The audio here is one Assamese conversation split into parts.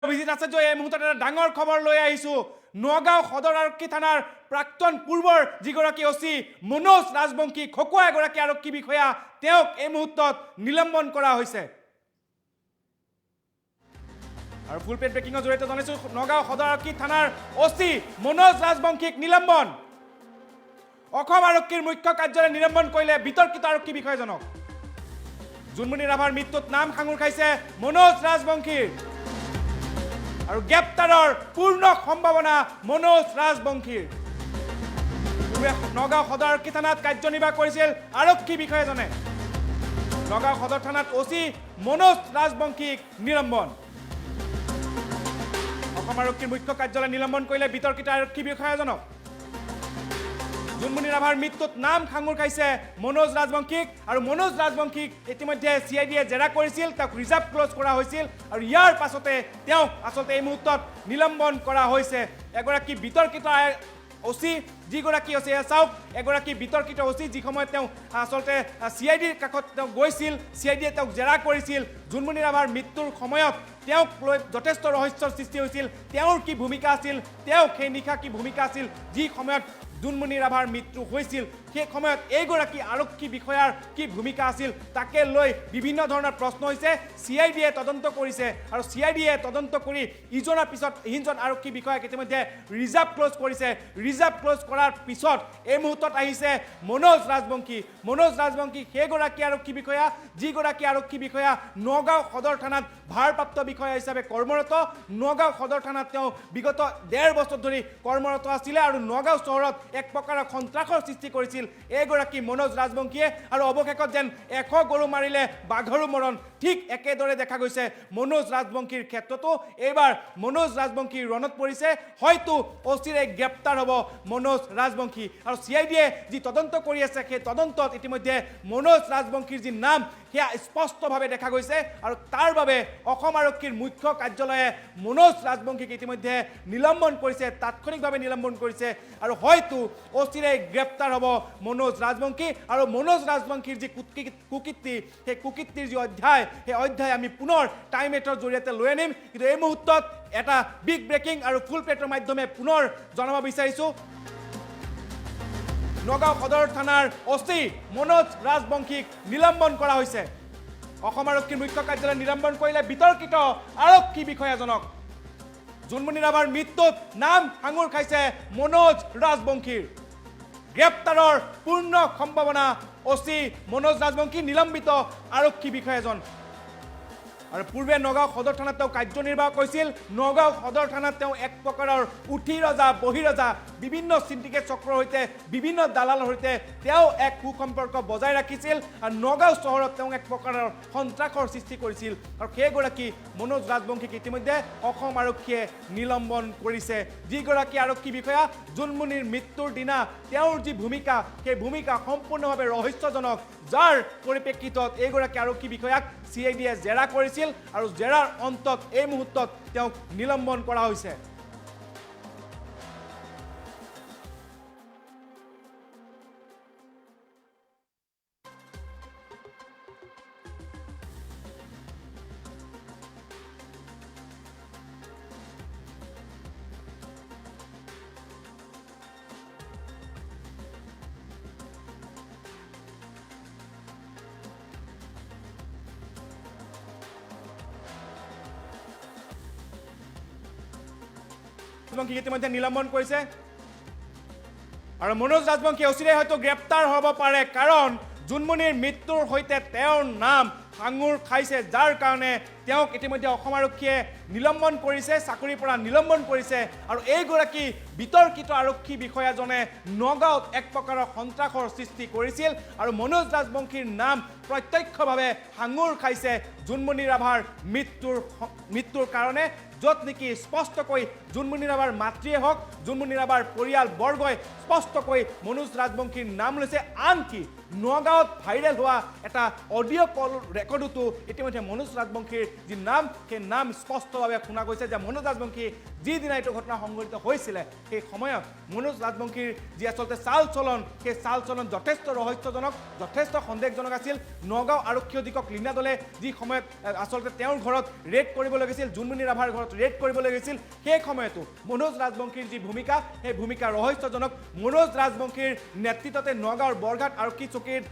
অভিজিৎ আচাৰ্য এই মুহূৰ্তত এটা ডাঙৰ খবৰ লৈ আহিছোঁ নগাঁও সদৰ আৰক্ষী থানাৰ প্ৰাক্তন পূৰ্বৰ যিগৰাকী অচি মনোজ ৰাজবংশী খকুৱা এগৰাকী আৰক্ষী বিষয়া তেওঁক এই মুহূৰ্তত নিলম্বন কৰা হৈছে আৰু ফুল পেড ব্ৰেকিংৰ জৰিয়তে জনাইছোঁ নগাঁও সদৰ আৰক্ষী থানাৰ অচি মনোজ ৰাজবংশীক নিলম্বন অসম আৰক্ষীৰ মুখ্য কাৰ্যালয়ে নিলম্বন কৰিলে বিতৰ্কিত আৰক্ষী বিষয়াজনক জুনমণি ৰাভাৰ মৃত্যুত নাম সাঙুৰ খাইছে মনোজ ৰাজবংশীৰ আৰু গ্ৰেপ্তাৰৰ পূৰ্ণ সম্ভাৱনা মনোজ ৰাজবংশীৰ নগাঁও সদৰ আৰক্ষী থানাত কাৰ্যনিৰ্বাহ কৰিছিল আৰক্ষী বিষয়াজনে নগাঁও সদৰ থানাত অচি মনোজ ৰাজবংশীক নিলম্বন অসম আৰক্ষীৰ মুখ্য কাৰ্যালয়ে নিলম্বন কৰিলে বিতৰ্কিত আৰক্ষী বিষয়াজনক জুনমণি ৰাভাৰ মৃত্যুত নাম সাঙুৰ খাইছে মনোজ ৰাজবংশীক আৰু মনোজ ৰাজবংশীক ইতিমধ্যে CIDয়ে জেৰা কৰিছিল তাক ৰিজাৰ্ভ ক্লোজ কৰা হৈছিল আৰু ইয়াৰ পাছতে তেওঁ আচলতে এই মুহূৰ্তত নিলম্বন কৰা হৈছে এগৰাকী বিতৰ্কিত অচি যিগৰাকী অচি চাওক এগৰাকী বিতৰ্কিত অচি যি সময়ত তেওঁ আচলতে CIDৰ কাষত তেওঁ গৈছিল CIDয়ে তেওঁক জেৰা কৰিছিল জুনমণি ৰাভাৰ মৃত্যুৰ সময়ত তেওঁক লৈ যথেষ্ট ৰহস্যৰ সৃষ্টি হৈছিল তেওঁৰ কি ভূমিকা আছিল তেওঁ সেই নিশা কি ভূমিকা আছিল যি সময়ত জুনমণি ৰাভাৰ মৃত্যু হৈছিল সেই সময়ত এইগৰাকী আৰক্ষী বিষয়াৰ কি ভূমিকা আছিল তাকে লৈ বিভিন্ন ধৰণৰ প্ৰশ্ন হৈছে CIDয়ে তদন্ত কৰিছে আৰু CIDয়ে তদন্ত কৰি ইজনৰ পিছত ইজন আৰক্ষী বিষয়াক ইতিমধ্যে ৰিজাৰ্ভ ক্লোজ কৰিছে ৰিজাৰ্ভ ক্লোজ কৰাৰ পিছত এই মুহূৰ্তত আহিছে মনোজ ৰাজবংশী সেইগৰাকী আৰক্ষী বিষয়া যিগৰাকী আৰক্ষী বিষয়া নগাঁও সদৰ থানাত ভাৰপ্ৰাপ্ত বিষয়া হিচাপে কৰ্মৰত নগাঁও সদৰ থানাত তেওঁ বিগত 1.5 বছৰ ধৰি কৰ্মৰত আছিলে আৰু নগাঁও চহৰত এক প্ৰকাৰৰ সন্ত্ৰাসৰ সৃষ্টি কৰিছিল এইগৰাকী মনোজ ৰাজবংশীয়ে আৰু অৱশেষত যেন 100 গৰু মাৰিলে বাঘৰো মৰণ ঠিক একেদৰে দেখা গৈছে মনোজ ৰাজবংশীৰ ক্ষেত্ৰতো এইবাৰ মনোজ ৰাজবংশী ৰণত পৰিছে হয়তো অচিৰে গ্ৰেপ্তাৰ হ'ব মনোজ ৰাজবংশী আৰু CIDয়ে যি তদন্ত কৰি আছে সেই তদন্তত ইতিমধ্যে মনোজ ৰাজবংশীৰ যি নাম সেয়া স্পষ্টভাৱে দেখা গৈছে আৰু তাৰ বাবে অসম আৰক্ষীৰ মুখ্য কাৰ্যালয়ে মনোজ ৰাজবংশীক ইতিমধ্যে নিলম্বন কৰিছে তাৎক্ষণিকভাৱে নিলম্বন কৰিছে আৰু হয়তো অচিৰে গ্ৰেপ্তাৰ হ'ব মনোজ ৰাজবংশী আৰু মনোজ ৰাজবংশীৰ যি কুকীৰ্তি সেই কুকীৰ্তিৰ যি অধ্যায় সেই অধ্যায় আমি পুনৰ টাইম এটৰ জৰিয়তে লৈ আনিম কিন্তু এই মুহূৰ্তত এটা বিগ ব্ৰেকিং আৰু ফুল প্লেটৰ মাধ্যমে পুনৰ জনাব বিচাৰিছোঁ নগাঁও সদৰ থানাৰ অচি মনোজ ৰাজবংশীক নিলম্বন কৰা হৈছে অসম আৰক্ষীৰ মুখ্য কাৰ্যালয়ে নিলম্বন কৰিলে বিতৰ্কিত আৰক্ষী বিষয়াজনক জুনমণি ৰাভাৰ মৃত্যুত নাম সাঙুৰ খাইছে মনোজ ৰাজবংশীৰ গ্ৰেপ্তাৰৰ পূৰ্ণ সম্ভাৱনা অচি মনোজ ৰাজবংশী নিলম্বিত আৰক্ষী বিষয়াজন আৰু পূৰ্বে নগাঁও সদৰ থানাত তেওঁ কাৰ্যনিৰ্বাহ কৰিছিল নগাঁও সদৰ থানাত তেওঁ এক প্ৰকাৰৰ উঠি ৰজা বহি ৰজা বিভিন্ন সিন্ডিকেট চক্ৰৰ সৈতে বিভিন্ন দালালৰ সৈতে তেওঁ এক সুসম্পৰ্ক বজাই ৰাখিছিল আৰু নগাঁও চহৰত তেওঁ এক প্ৰকাৰৰ সন্ত্ৰাসৰ সৃষ্টি কৰিছিল আৰু সেইগৰাকী মনোজ ৰাজবংশীক ইতিমধ্যে অসম আৰক্ষীয়ে নিলম্বন কৰিছে যিগৰাকী আৰক্ষী বিষয়া জুনমণিৰ মৃত্যুৰ দিনা তেওঁৰ যি ভূমিকা সেই ভূমিকা সম্পূৰ্ণভাৱে ৰহস্যজনক যাৰ পৰিপ্ৰেক্ষিতত এইগৰাকী আৰক্ষী বিষয়াক CIDয়ে জেৰা কৰিছিল আৰু জেৰাৰ অন্তত এই মুহূৰ্তত তেওঁক নিলম্বন কৰা হৈছে ৰাজবংশীক ইতিমধ্যে নিলম্বন কৰিছে আৰু মনোজ ৰাজবংশী অচিৰে হয়তো গ্ৰেপ্তাৰ হ'ব পাৰে কাৰণ জুনমণিৰ মৃত্যুৰ সৈতে তেওঁৰ নাম সাঙুৰ খাইছে যাৰ কাৰণে তেওঁক ইতিমধ্যে অসম আৰক্ষীয়ে নিলম্বন কৰিছে চাকৰিৰ পৰা নিলম্বন কৰিছে আৰু এইগৰাকী বিতৰ্কিত আৰক্ষী বিষয়াজনে নগাঁৱত এক প্ৰকাৰৰ সন্ত্ৰাসৰ সৃষ্টি কৰিছিল আৰু মনোজ ৰাজবংশীৰ নাম প্ৰত্যক্ষভাৱে সাঙুৰ খাইছে জুনমণি ৰাভাৰ মৃত্যুৰ কাৰণে য'ত নেকি স্পষ্টকৈ জুনমণি ৰাভাৰ মাতৃয়ে হওক জুনমণি ৰাভাৰ পৰিয়াল বৰ্গই স্পষ্টকৈ মনোজ ৰাজবংশীৰ নাম লৈছে আনকি নগাঁৱত ভাইৰেল হোৱা এটা অডিঅ' কল ৰেকৰ্ডতো ইতিমধ্যে মনোজ ৰাজবংশীৰ যি নাম সেই নাম স্পষ্টভাৱে শুনা গৈছে যে মনোজ ৰাজবংশী যিদিনা এইটো ঘটনা সংঘটিত হৈছিলে সেই সময়ত মনোজ ৰাজবংশীৰ যি আচলতে চাল চলন সেই চাল চলন যথেষ্ট ৰহস্যজনক যথেষ্ট সন্দেহজনক আছিল নগাঁও আৰক্ষী অধীক্ষক লীনা দলে যি সময়ত আচলতে তেওঁৰ ঘৰত ৰেড কৰিবলৈ গৈছিল জোনমণি ৰাভাৰ ঘৰত ৰেড কৰিবলৈ গৈছিল সেই সময়তো মনোজ ৰাজবংশীৰ যি ভূমিকা সেই ভূমিকা ৰহস্যজনক মনোজ ৰাজবংশীৰ নেতৃত্বতে নগাঁৱৰ বৰঘাট আৰক্ষী চকীৰ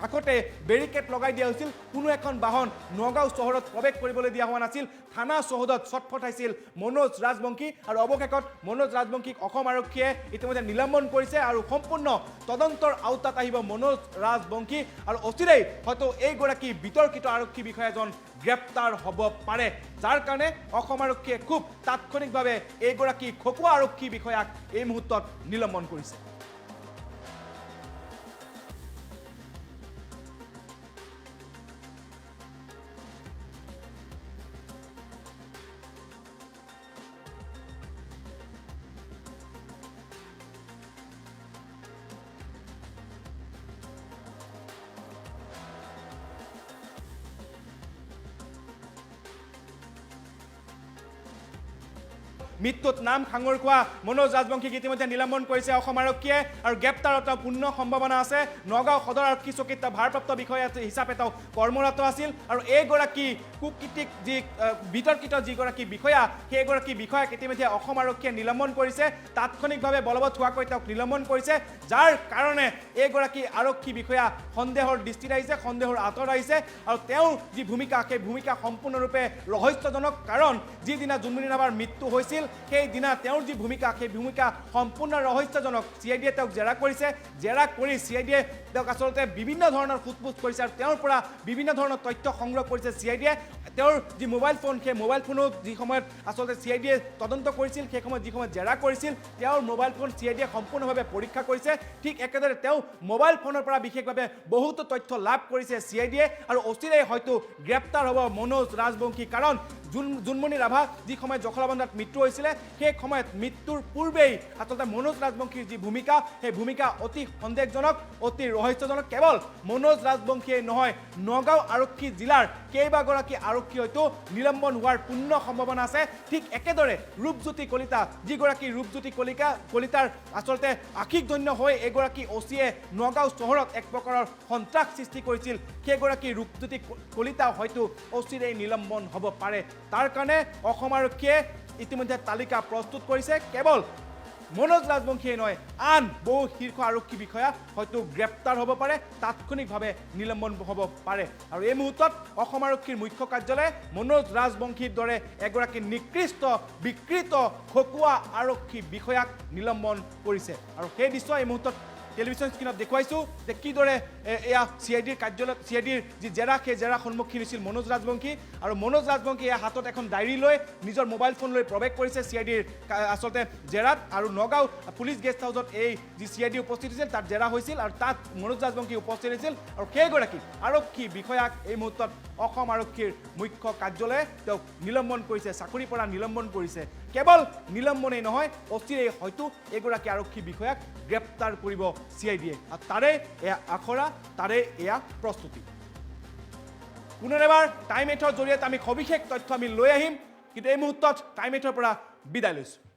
কাষতে বেৰিকেড লগাই দিয়া হৈছিল কোনো এখন বাহন নগাঁও চহৰত প্ৰৱেশ কৰিবলৈ দিয়া হোৱা নাছিল থানা চৌহদত ছটফটাইছিল মনোজ ৰাজবংশী আৰু অৱশেষত মনোজ ৰাজবংশীক অসম আৰক্ষীয়ে ইতিমধ্যে নিলম্বন কৰিছে আৰু সম্পূৰ্ণ তদন্তৰ আওতাত আহিব মনোজ ৰাজবংশী আৰু অচিৰেই হয়তো এইগৰাকী বিতৰ্কিত আৰক্ষী বিষয়াজন গ্ৰেপ্তাৰ হ'ব পাৰে যাৰ কাৰণে অসম আৰক্ষীয়ে খুব তাৎক্ষণিকভাৱে এইগৰাকী খকুৱা আৰক্ষী বিষয়াক এই মুহূৰ্তত নিলম্বন কৰিছে মৃত্যুত নাম খাঙৰ খোৱা মনোজ ৰাজবংশীক ইতিমধ্যে নিলম্বন কৰিছে অসম আৰক্ষীয়ে আৰু গ্ৰেপ্তাৰত পূৰ্ণ সম্ভাৱনা আছে নগাঁও সদৰ আৰক্ষী চকীত ভাৰপ্ৰাপ্ত বিষয়া হিচাপে তেওঁ কৰ্মৰত আছিল আৰু এইগৰাকী কুকীৰ্তিক যি বিতৰ্কিত যিগৰাকী বিষয়া সেইগৰাকী বিষয়াক ইতিমধ্যে অসম আৰক্ষীয়ে নিলম্বন কৰিছে তাৎক্ষণিকভাৱে বলবৎ হোৱাকৈ তেওঁক নিলম্বন কৰিছে যাৰ কাৰণে এইগৰাকী আৰক্ষী বিষয়া সন্দেহৰ দৃষ্টিত আহিছে সন্দেহৰ আঁতৰত আহিছে আৰু তেওঁৰ যি ভূমিকা সেই ভূমিকা সম্পূৰ্ণৰূপে ৰহস্যজনক কাৰণ যিদিনা জোনমণি ৰাভাৰ মৃত্যু হৈছিল সেইদিনা তেওঁৰ যি ভূমিকা সেই ভূমিকা সম্পূৰ্ণ ৰহস্যজনক চিআইডিয়ে তেওঁক জেৰা কৰিছে জেৰা কৰি চিআইডিয়ে তেওঁক আচলতে বিভিন্ন ধৰণৰ সোধপোছ কৰিছে আৰু তেওঁৰ পৰা বিভিন্ন ধৰণৰ তথ্য সংগ্ৰহ কৰিছে চিআইডিয়ে তেওঁৰ যি মোবাইল ফোন সেই মোবাইল ফোনো যি সময়ত আচলতে চিআইডিয়ে তদন্ত কৰিছিল সেই সময়ত যি সময়ত জেৰা কৰিছিল তেওঁৰ মোবাইল ফোন চিআইডিয়ে সম্পূৰ্ণভাৱে পৰীক্ষা কৰিছে ঠিক একেদৰে তেওঁ মোবাইল ফোনৰ পৰা বিশেষভাৱে বহুতো তথ্য লাভ কৰিছে চিআইডিয়ে আৰু অচিৰেই হয়তো গ্ৰেপ্তাৰ হ'ব মনোজ ৰাজবংশী কাৰণ জোনমণি ৰাভা যি সময়ত জখলাবন্ধাত মৃত্যু হৈছিলে সেই সময়ত মৃত্যুৰ পূৰ্বেই আচলতে মনোজ ৰাজবংশীৰ যি ভূমিকা সেই ভূমিকা অতি সন্দেহজনক অতি ৰহস্যজনক কেৱল মনোজ ৰাজবংশীয়ে নহয় নগাঁও আৰক্ষী জিলাৰ কেইবাগৰাকী আৰক্ষী হয়তো নিলম্বন হোৱাৰ পূৰ্ণ সম্ভাৱনা আছে ঠিক একেদৰে ৰূপজ্যোতি কলিতা যিগৰাকী ৰূপজ্যোতি কলিতাৰ আচলতে আশিক ধন্য হৈ এগৰাকী অচিয়ে নগাঁও চহৰত এক প্ৰকাৰৰ সন্ত্ৰাস সৃষ্টি কৰিছিল সেইগৰাকী ৰূপজ্যোতি কলিতা হয়তো অচিৰেই নিলম্বন হ'ব পাৰে তাৰ কাৰণে অসম আৰক্ষীয়ে ইতিমধ্যে তালিকা প্ৰস্তুত কৰিছে কেৱল মনোজ ৰাজবংশীয়ে নহয় আন বহু শীৰ্ষ আৰক্ষী বিষয়া হয়তো গ্ৰেপ্তাৰ হ'ব পাৰে তাৎক্ষণিকভাৱে নিলম্বন হ'ব পাৰে আৰু এই মুহূৰ্তত অসম আৰক্ষীৰ মুখ্য কাৰ্যালয়ে মনোজ ৰাজবংশীৰ দৰে এগৰাকী নিকৃষ্ট বিকৃত খকুৱা আৰক্ষী বিষয়াক নিলম্বন কৰিছে আৰু সেই দৃশ্য এই মুহূৰ্তত টেলিভিছন স্ক্ৰীণত দেখুৱাইছোঁ যে কিদৰে এয়া চিআইডিৰ কাৰ্যালয়ত চিআইডিৰ যি জেৰা সেই জেৰা সন্মুখীন হৈছিল মনোজ ৰাজবংশী আৰু মনোজ ৰাজবংশী এয়া হাতত এখন ডায়েৰী লৈ নিজৰ মোবাইল ফোন লৈ প্ৰৱেশ কৰিছে চিআইডিৰ আচলতে জেৰাত আৰু নগাঁও পুলিচ গেষ্ট হাউচত এই যি চিআইডি উপস্থিত হৈছিল তাত জেৰা হৈছিল আৰু তাত মনোজ ৰাজবংশী উপস্থিত হৈছিল আৰু সেইগৰাকী আৰক্ষী বিষয়াক এই মুহূৰ্তত অসম আৰক্ষীৰ মুখ্য কাৰ্যালয়ে তেওঁক নিলম্বন কৰিছে চাকৰিৰ পৰা নিলম্বন কৰিছে কেৱল নিলম্বনেই নহয় অচিৰেই হয়তো এগৰাকী আৰক্ষী বিষয়াক গ্ৰেপ্তাৰ কৰিব চিআইডিয়ে আৰু তাৰে এয়া আখৰা তাৰে এয়া প্ৰস্তুতি পুনৰ এবাৰ টাইম 8ৰ জৰিয়তে আমি সবিশেষ তথ্য আমি লৈ আহিম কিন্তু এই মুহূৰ্তত টাইম 8ৰ পৰা বিদায় লৈছোঁ।